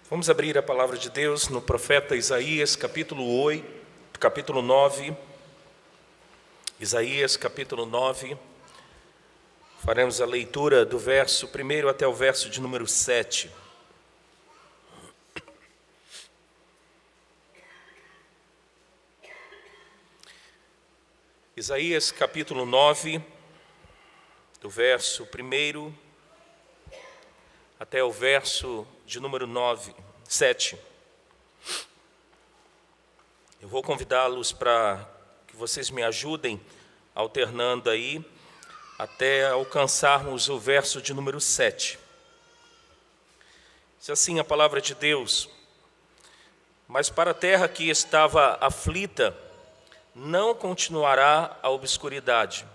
Vamos abrir a palavra de Deus no profeta Isaías, capítulo 9. Isaías, capítulo 9. Faremos a leitura do verso 1 até o verso de número 7. Isaías, capítulo 9, do verso 1 até o verso de número 7. Eu vou convidá-los para que vocês me ajudem, alternando aí, até alcançarmos o verso de número 7. Diz assim a palavra de Deus: mas para a terra que estava aflita, não continuará a obscuridade.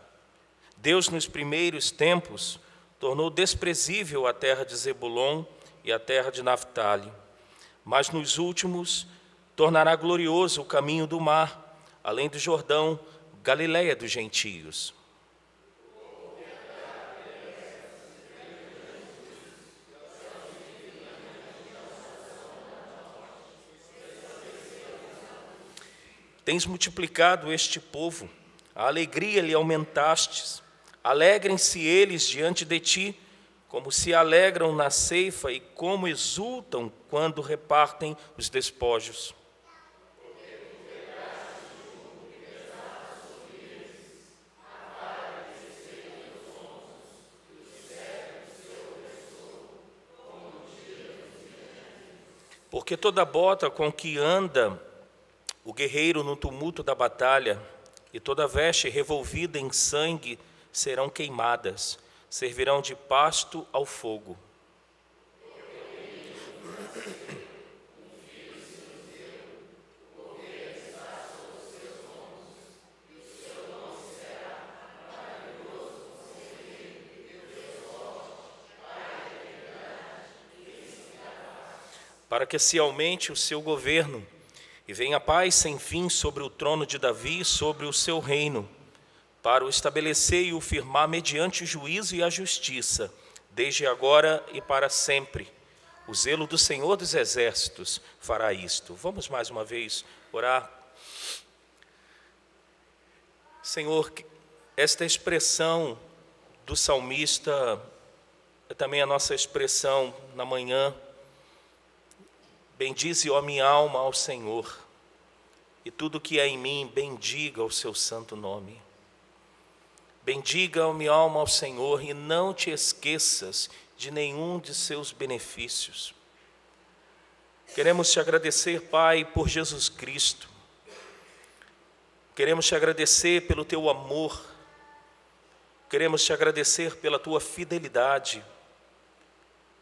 Deus, nos primeiros tempos, tornou desprezível a terra de Zebulon e a terra de Naftali, mas nos últimos tornará glorioso o caminho do mar, além do Jordão, Galileia dos gentios. Tens multiplicado este povo, a alegria lhe aumentastes. Alegrem-se eles diante de ti, como se alegram na ceifa e como exultam quando repartem os despojos. Porque toda bota com que anda o guerreiro no tumulto da batalha, e toda veste revolvida em sangue serão queimadas, servirão de pasto ao fogo. Para que se aumente o seu governo, e venha paz sem fim sobre o trono de Davi e sobre o seu reino, para o estabelecer e o firmar mediante o juízo e a justiça, desde agora e para sempre. O zelo do Senhor dos Exércitos fará isto. Vamos mais uma vez orar. Senhor, esta expressão do salmista é também a nossa expressão na manhã. Bendize, ó minha alma, ao Senhor, e tudo que é em mim, bendiga o seu santo nome. Bendiga, ó minha alma, ao Senhor, e não te esqueças de nenhum de seus benefícios. Queremos te agradecer, Pai, por Jesus Cristo. Queremos te agradecer pelo teu amor. Queremos te agradecer pela tua fidelidade,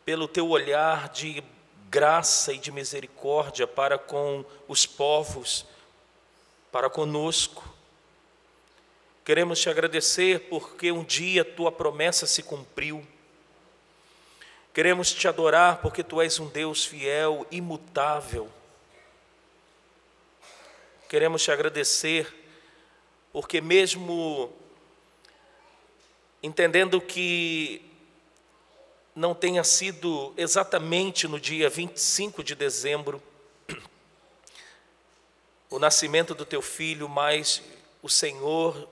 pelo teu olhar de graça e de misericórdia para com os povos, para conosco. Queremos te agradecer porque um dia tua promessa se cumpriu. Queremos te adorar porque tu és um Deus fiel, imutável. Queremos te agradecer porque mesmo entendendo que não tenha sido exatamente no dia 25 de dezembro, o nascimento do teu filho, mas o Senhor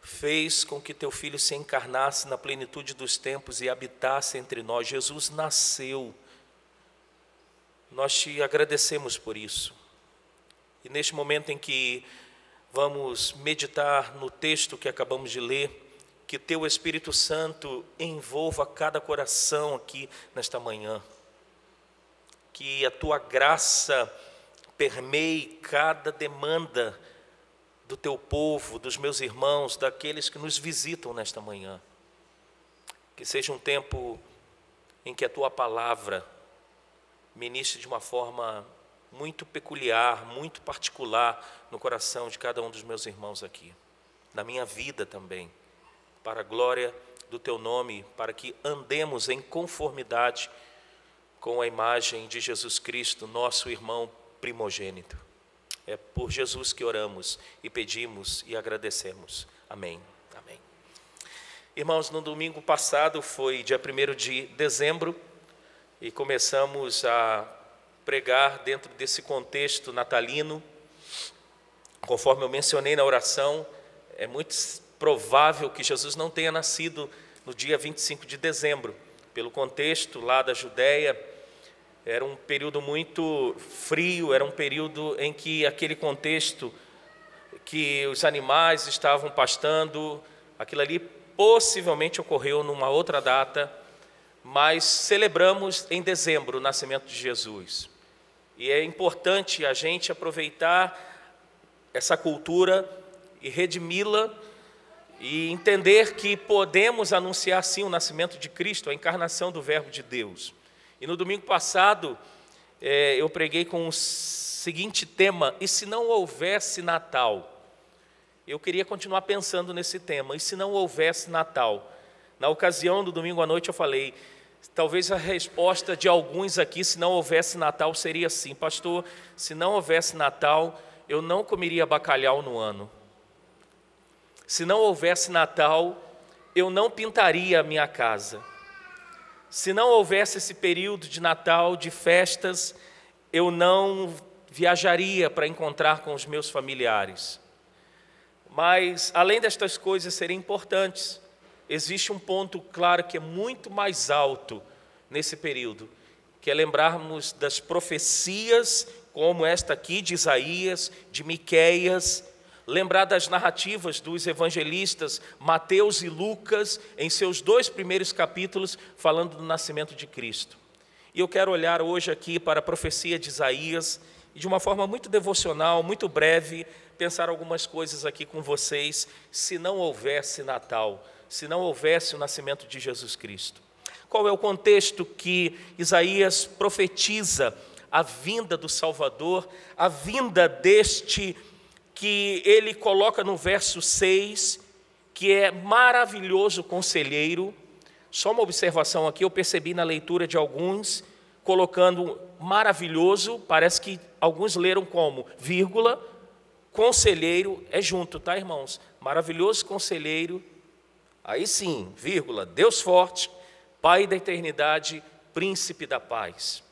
fez com que teu filho se encarnasse na plenitude dos tempos e habitasse entre nós. Jesus nasceu. Nós te agradecemos por isso. E neste momento em que vamos meditar no texto que acabamos de ler, que teu Espírito Santo envolva cada coração aqui nesta manhã. Que a tua graça permeie cada demanda do teu povo, dos meus irmãos, daqueles que nos visitam nesta manhã. Que seja um tempo em que a tua palavra ministre de uma forma muito peculiar, muito particular no coração de cada um dos meus irmãos aqui. Na minha vida também. Para a glória do teu nome, para que andemos em conformidade com a imagem de Jesus Cristo, nosso irmão primogênito. É por Jesus que oramos e pedimos e agradecemos. Amém. Amém. Irmãos, no domingo passado, foi dia 1º de dezembro, e começamos a pregar dentro desse contexto natalino. Conforme eu mencionei na oração, é muito provável que Jesus não tenha nascido no dia 25 de dezembro. Pelo contexto lá da Judéia, era um período muito frio, era um período em que aquele contexto que os animais estavam pastando, aquilo ali possivelmente ocorreu numa outra data, mas celebramos em dezembro o nascimento de Jesus. E é importante a gente aproveitar essa cultura e redimi-la e entender que podemos anunciar sim o nascimento de Cristo, a encarnação do Verbo de Deus. E no domingo passado eu preguei com o seguinte tema: e se não houvesse Natal? Eu queria continuar pensando nesse tema, e se não houvesse Natal? Na ocasião do domingo à noite eu falei, talvez a resposta de alguns aqui, se não houvesse Natal, seria assim: pastor, se não houvesse Natal, eu não comeria bacalhau no ano. Se não houvesse Natal, eu não pintaria a minha casa. Se não houvesse esse período de Natal, de festas, eu não viajaria para encontrar com os meus familiares. Mas, além destas coisas serem importantes, existe um ponto claro que é muito mais alto nesse período, que é lembrarmos das profecias, como esta aqui de Isaías, de Miqueias, lembrar das narrativas dos evangelistas Mateus e Lucas, em seus 2 primeiros capítulos, falando do nascimento de Cristo. E eu quero olhar hoje aqui para a profecia de Isaías, e de uma forma muito devocional, muito breve, pensar algumas coisas aqui com vocês, se não houvesse Natal, se não houvesse o nascimento de Jesus Cristo. Qual é o contexto que Isaías profetiza a vinda do Salvador, a vinda deste que ele coloca no verso 6, que é maravilhoso conselheiro. Só uma observação aqui, eu percebi na leitura de alguns, colocando maravilhoso, parece que alguns leram como, vírgula, conselheiro, é junto, tá, irmãos? Maravilhoso conselheiro, aí sim, vírgula, Deus forte, Pai da eternidade, príncipe da paz.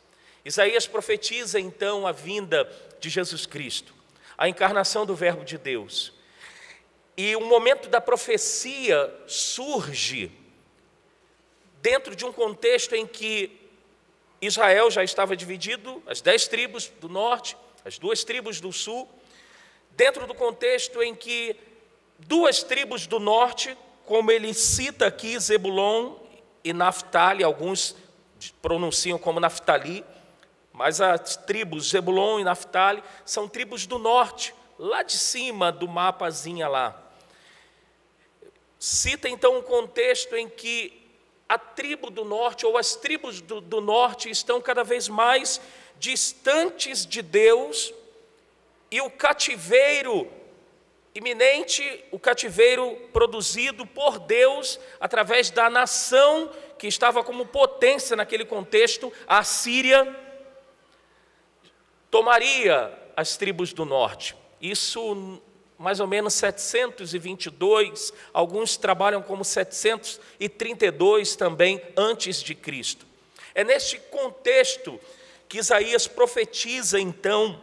Isaías profetiza então a vinda de Jesus Cristo, a encarnação do Verbo de Deus. E o momento da profecia surge dentro de um contexto em que Israel já estava dividido, as 10 tribos do norte, as 2 tribos do sul, dentro do contexto em que 2 tribos do norte, como ele cita aqui, Zebulon e Naftali, alguns pronunciam como Naftali, mas as tribos Zebulon e Naftali são tribos do norte, lá de cima do mapazinho lá. Cita então um contexto em que a tribo do norte, ou as tribos do norte, estão cada vez mais distantes de Deus, e o cativeiro iminente, o cativeiro produzido por Deus, através da nação que estava como potência naquele contexto, a Síria, tomaria as tribos do norte. Isso mais ou menos 722, alguns trabalham como 732 também antes de Cristo. É neste contexto que Isaías profetiza então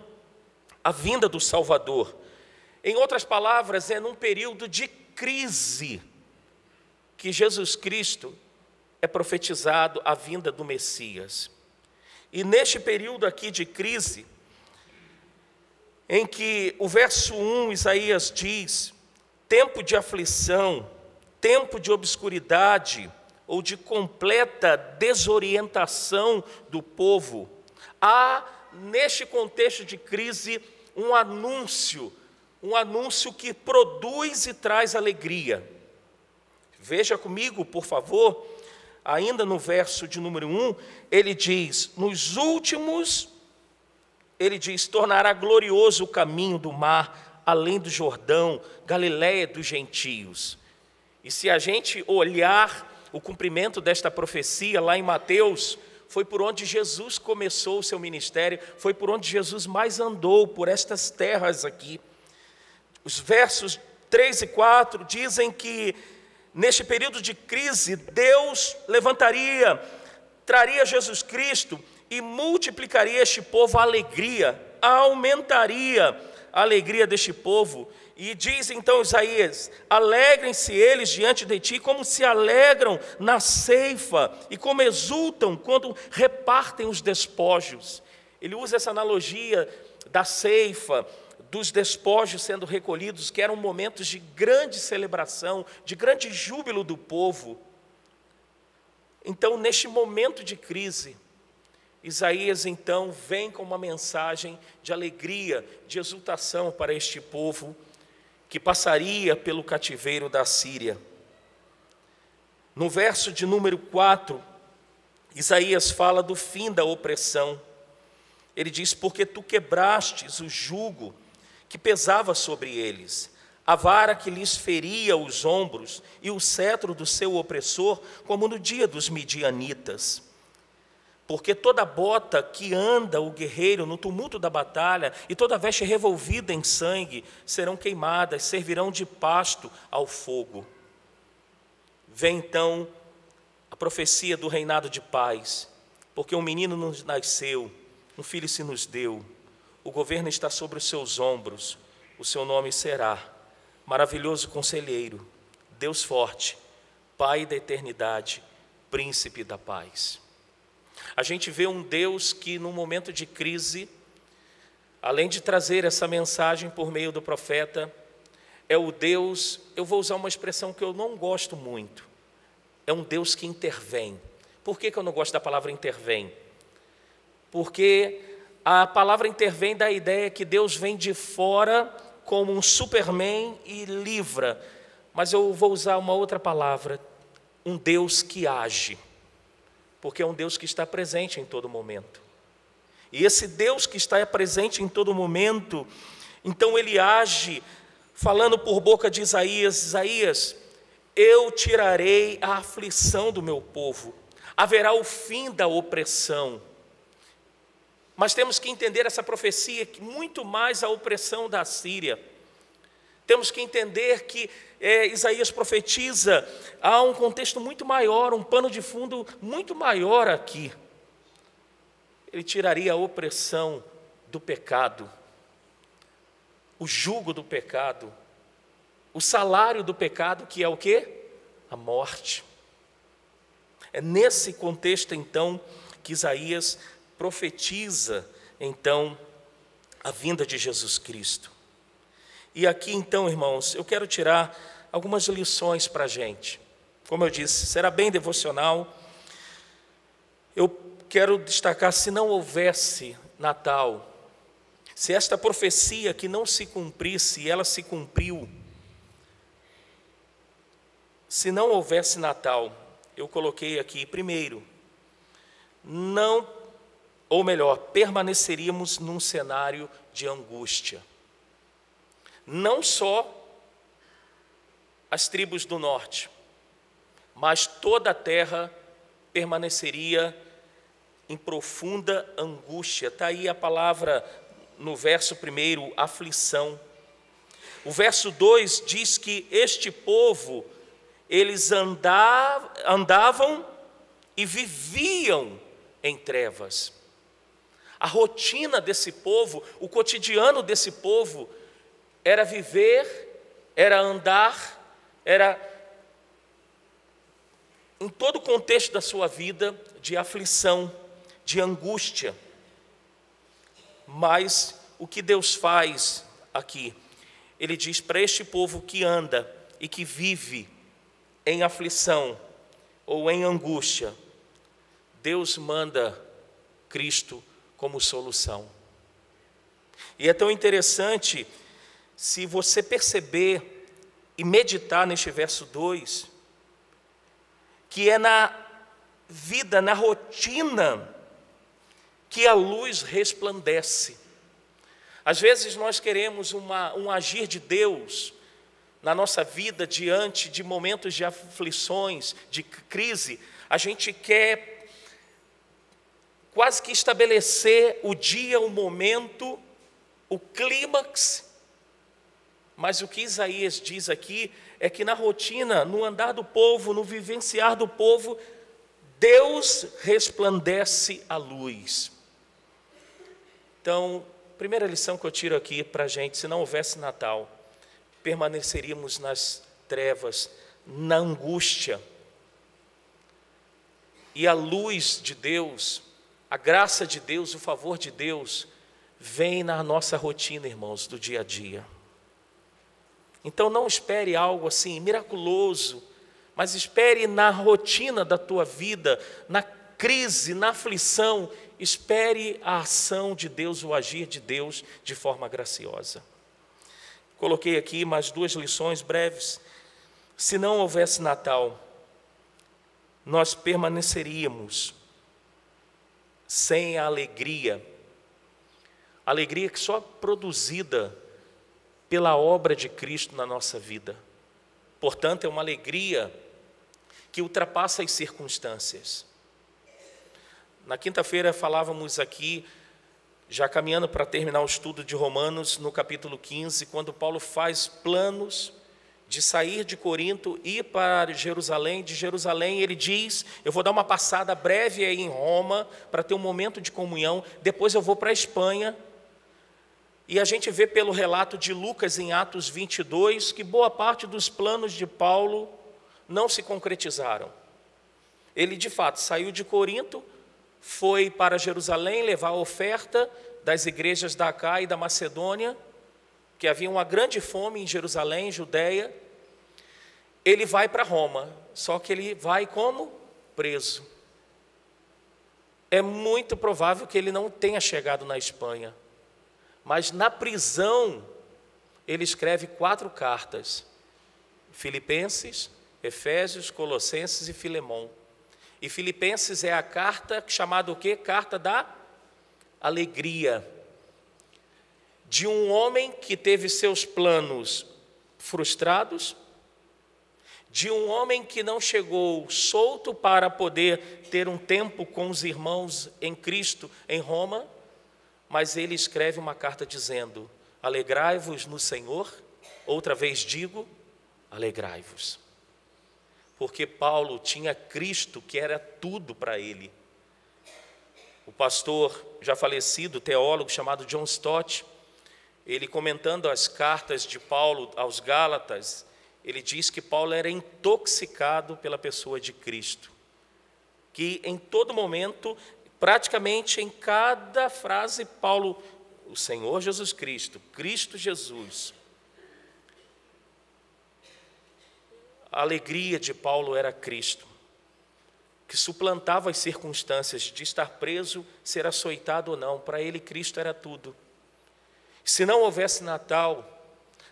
a vinda do Salvador. Em outras palavras, é num período de crise que Jesus Cristo é profetizado a vinda do Messias. E neste período aqui de crise, em que o verso 1, Isaías diz, tempo de aflição, tempo de obscuridade ou de completa desorientação do povo, há neste contexto de crise um anúncio que produz e traz alegria. Veja comigo, por favor, ainda no verso de número 1, ele diz, nos últimos, ele diz, tornará glorioso o caminho do mar, além do Jordão, Galiléia dos gentios. E se a gente olhar o cumprimento desta profecia lá em Mateus, foi por onde Jesus começou o seu ministério, foi por onde Jesus mais andou, por estas terras aqui. Os versos 3 e 4 dizem que neste período de crise, Deus levantaria traria Jesus Cristo e multiplicaria este povo a alegria, aumentaria a alegria deste povo. E diz então Isaías: alegrem-se eles diante de ti, como se alegram na ceifa, e como exultam quando repartem os despojos. Ele usa essa analogia da ceifa, dos despojos sendo recolhidos, que eram momentos de grande celebração, de grande júbilo do povo. Então, neste momento de crise, Isaías então vem com uma mensagem de alegria, de exultação para este povo que passaria pelo cativeiro da Síria. No verso de número 4, Isaías fala do fim da opressão. Ele diz: porque tu quebrastes o jugo que pesava sobre eles, a vara que lhes feria os ombros e o cetro do seu opressor, como no dia dos midianitas. Porque toda bota que anda o guerreiro no tumulto da batalha e toda veste revolvida em sangue serão queimadas, servirão de pasto ao fogo. Vem então a profecia do reinado de paz, porque um menino nos nasceu, um filho se nos deu, o governo está sobre os seus ombros, o seu nome será Maravilhoso Conselheiro, Deus Forte, Pai da Eternidade, Príncipe da Paz. A gente vê um Deus que, num momento de crise, além de trazer essa mensagem por meio do profeta, é o Deus, eu vou usar uma expressão que eu não gosto muito, é um Deus que intervém. Por que eu não gosto da palavra intervém? Porque a palavra intervém dá a ideia que Deus vem de fora como um Superman e livra, mas eu vou usar uma outra palavra, um Deus que age, porque é um Deus que está presente em todo momento. E esse Deus que está presente em todo momento, então ele age, falando por boca de Isaías: Isaías, eu tirarei a aflição do meu povo, haverá o fim da opressão. Mas temos que entender essa profecia, que muito mais a opressão da Síria. Temos que entender que Isaías profetiza, há um contexto muito maior, um pano de fundo muito maior aqui. Ele tiraria a opressão do pecado, o jugo do pecado, o salário do pecado, que é o quê? A morte. É nesse contexto, então, que Isaías profetiza, então, a vinda de Jesus Cristo. E aqui, então, irmãos, eu quero tirar algumas lições para a gente. Como eu disse, será bem devocional. Eu quero destacar, se não houvesse Natal, se esta profecia que não se cumprisse, ela se cumpriu, se não houvesse Natal, eu coloquei aqui, primeiro, não, ou melhor, permaneceríamos num cenário de angústia. Não só as tribos do norte, mas toda a terra permaneceria em profunda angústia. Está aí a palavra no verso 1, aflição. O verso 2 diz que este povo, eles andavam e viviam em trevas. A rotina desse povo, o cotidiano desse povo, era viver, era andar, era em todo o contexto da sua vida de aflição, de angústia. Mas o que Deus faz aqui? Ele diz para este povo que anda e que vive em aflição ou em angústia, Deus manda Cristo como solução. E é tão interessante, se você perceber e meditar neste verso 2, que é na vida, na rotina, que a luz resplandece. Às vezes nós queremos um agir de Deus na nossa vida diante de momentos de aflições, de crise. A gente quer quase que estabelecer o dia, o momento, o clímax. Mas o que Isaías diz aqui é que na rotina, no andar do povo, no vivenciar do povo, Deus resplandece a luz. Então, primeira lição que eu tiro aqui para a gente: se não houvesse Natal, permaneceríamos nas trevas, na angústia. E a luz de Deus, a graça de Deus, o favor de Deus, vem na nossa rotina, irmãos, do dia a dia. Então não espere algo assim miraculoso, mas espere na rotina da tua vida, na crise, na aflição, espere a ação de Deus, o agir de Deus de forma graciosa. Coloquei aqui mais 2 lições breves. Se não houvesse Natal, nós permaneceríamos sem a alegria que só é produzida pela obra de Cristo na nossa vida. Portanto, é uma alegria que ultrapassa as circunstâncias. Na quinta-feira falávamos aqui, já caminhando para terminar o estudo de Romanos, no capítulo 15, quando Paulo faz planos de sair de Corinto, ir para Jerusalém. De Jerusalém ele diz: eu vou dar uma passada breve aí em Roma, para ter um momento de comunhão, depois eu vou para a Espanha. E a gente vê pelo relato de Lucas em Atos 22, que boa parte dos planos de Paulo não se concretizaram. Ele de fato saiu de Corinto, foi para Jerusalém levar a oferta das igrejas da Acaia e da Macedônia, que havia uma grande fome em Jerusalém, Judeia. Ele vai para Roma, só que ele vai como preso. É muito provável que ele não tenha chegado na Espanha, mas na prisão ele escreve 4 cartas: Filipenses, Efésios, Colossenses e Filemão. E Filipenses é a carta chamada o quê? Carta da alegria. De um homem que teve seus planos frustrados, de um homem que não chegou solto para poder ter um tempo com os irmãos em Cristo em Roma, mas ele escreve uma carta dizendo: alegrai-vos no Senhor, outra vez digo, alegrai-vos. Porque Paulo tinha Cristo, que era tudo para ele. O pastor já falecido, teólogo chamado John Stott, ele comentando as cartas de Paulo aos Gálatas, ele diz que Paulo era intoxicado pela pessoa de Cristo, que em todo momento, praticamente em cada frase, Paulo, o Senhor Jesus Cristo, Cristo Jesus. A alegria de Paulo era Cristo, que suplantava as circunstâncias de estar preso, ser açoitado ou não. Para ele, Cristo era tudo. Se não houvesse Natal,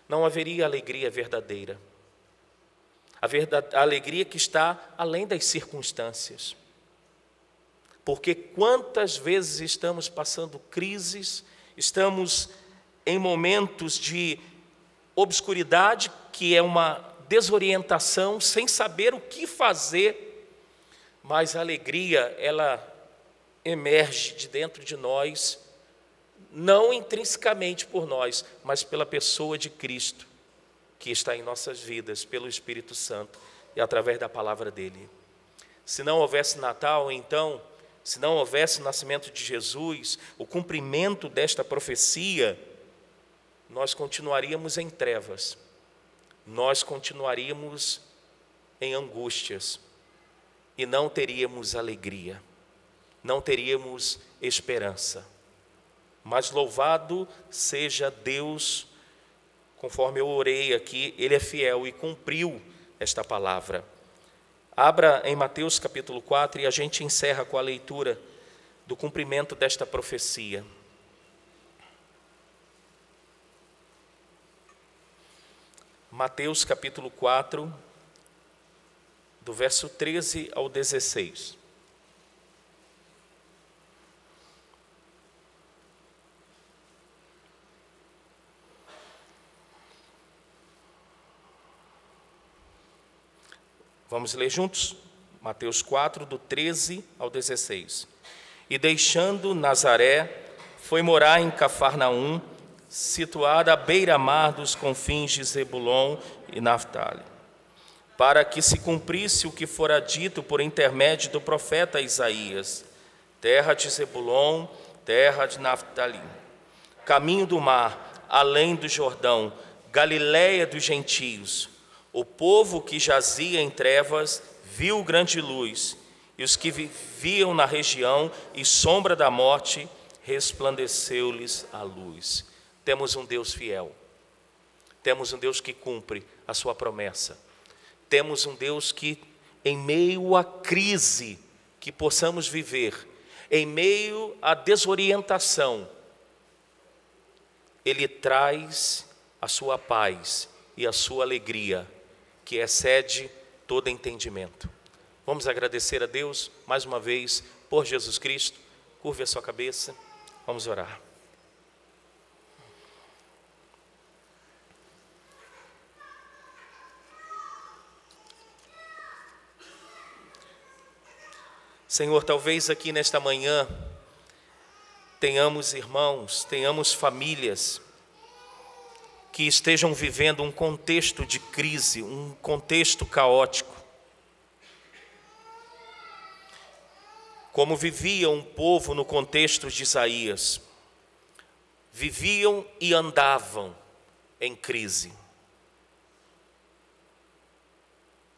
não haveria alegria verdadeira. A alegria que está além das circunstâncias. Porque quantas vezes estamos passando crises, estamos em momentos de obscuridade, que é uma desorientação, sem saber o que fazer, mas a alegria, ela emerge de dentro de nós, não intrinsecamente por nós, mas pela pessoa de Cristo, que está em nossas vidas, pelo Espírito Santo e através da palavra dele. Se não houvesse Natal, então, se não houvesse o nascimento de Jesus, o cumprimento desta profecia, nós continuaríamos em trevas, nós continuaríamos em angústias e não teríamos alegria, não teríamos esperança. Mas louvado seja Deus, conforme eu orei aqui, Ele é fiel e cumpriu esta palavra. Abra em Mateus capítulo 4 e a gente encerra com a leitura do cumprimento desta profecia. Mateus capítulo 4, do verso 13 ao 16. Vamos ler juntos? Mateus 4, do 13 ao 16. E deixando Nazaré, foi morar em Cafarnaum, situada à beira-mar dos confins de Zebulon e Naftali, para que se cumprisse o que fora dito por intermédio do profeta Isaías: terra de Zebulon, terra de Naftali, caminho do mar, além do Jordão, Galiléia dos gentios. O povo que jazia em trevas viu grande luz, e os que viviam na região e sombra da morte, resplandeceu-lhes a luz. Temos um Deus fiel, temos um Deus que cumpre a sua promessa, temos um Deus que, em meio à crise que possamos viver, em meio à desorientação, Ele traz a sua paz e a sua alegria, que excede todo entendimento. Vamos agradecer a Deus mais uma vez por Jesus Cristo. Curve a sua cabeça, vamos orar. Senhor, talvez aqui nesta manhã tenhamos irmãos, tenhamos famílias que estejam vivendo um contexto de crise, um contexto caótico. Como vivia um povo no contexto de Isaías, viviam e andavam em crise.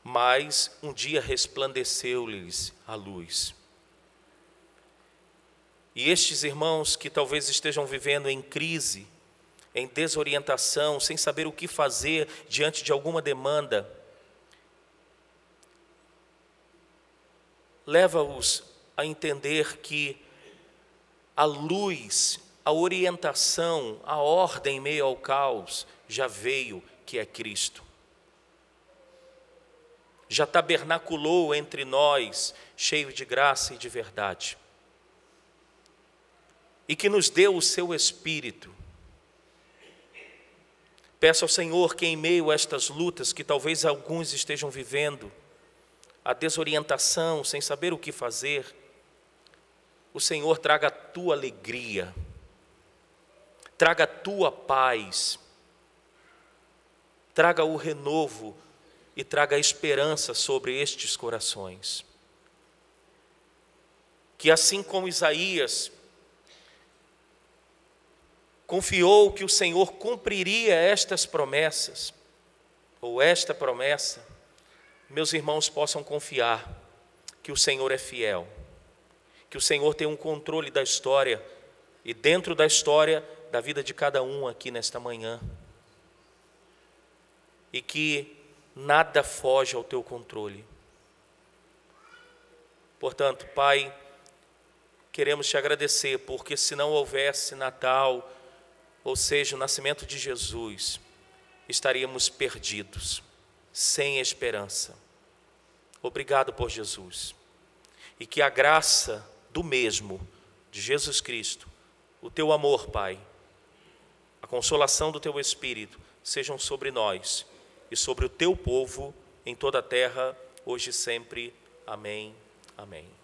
Mas um dia resplandeceu-lhes a luz. E estes irmãos que talvez estejam vivendo em crise, em desorientação, sem saber o que fazer diante de alguma demanda, leva-os a entender que a luz, a orientação, a ordem em meio ao caos já veio, que é Cristo. Já tabernaculou entre nós, cheio de graça e de verdade. E que nos deu o seu Espírito. Peço ao Senhor que em meio a estas lutas, que talvez alguns estejam vivendo, a desorientação, sem saber o que fazer, o Senhor traga a tua alegria, traga a tua paz, traga o renovo e traga a esperança sobre estes corações. Que assim como Isaías confiou que o Senhor cumpriria estas promessas, ou esta promessa, meus irmãos possam confiar que o Senhor é fiel, que o Senhor tem um controle da história, e dentro da história da vida de cada um aqui nesta manhã, e que nada foge ao teu controle. Portanto, Pai, queremos te agradecer, porque se não houvesse Natal, ou seja, o nascimento de Jesus, estaríamos perdidos, sem esperança. Obrigado por Jesus. E que a graça do mesmo, de Jesus Cristo, o teu amor, Pai, a consolação do teu Espírito, sejam sobre nós e sobre o teu povo em toda a terra, hoje e sempre. Amém. Amém.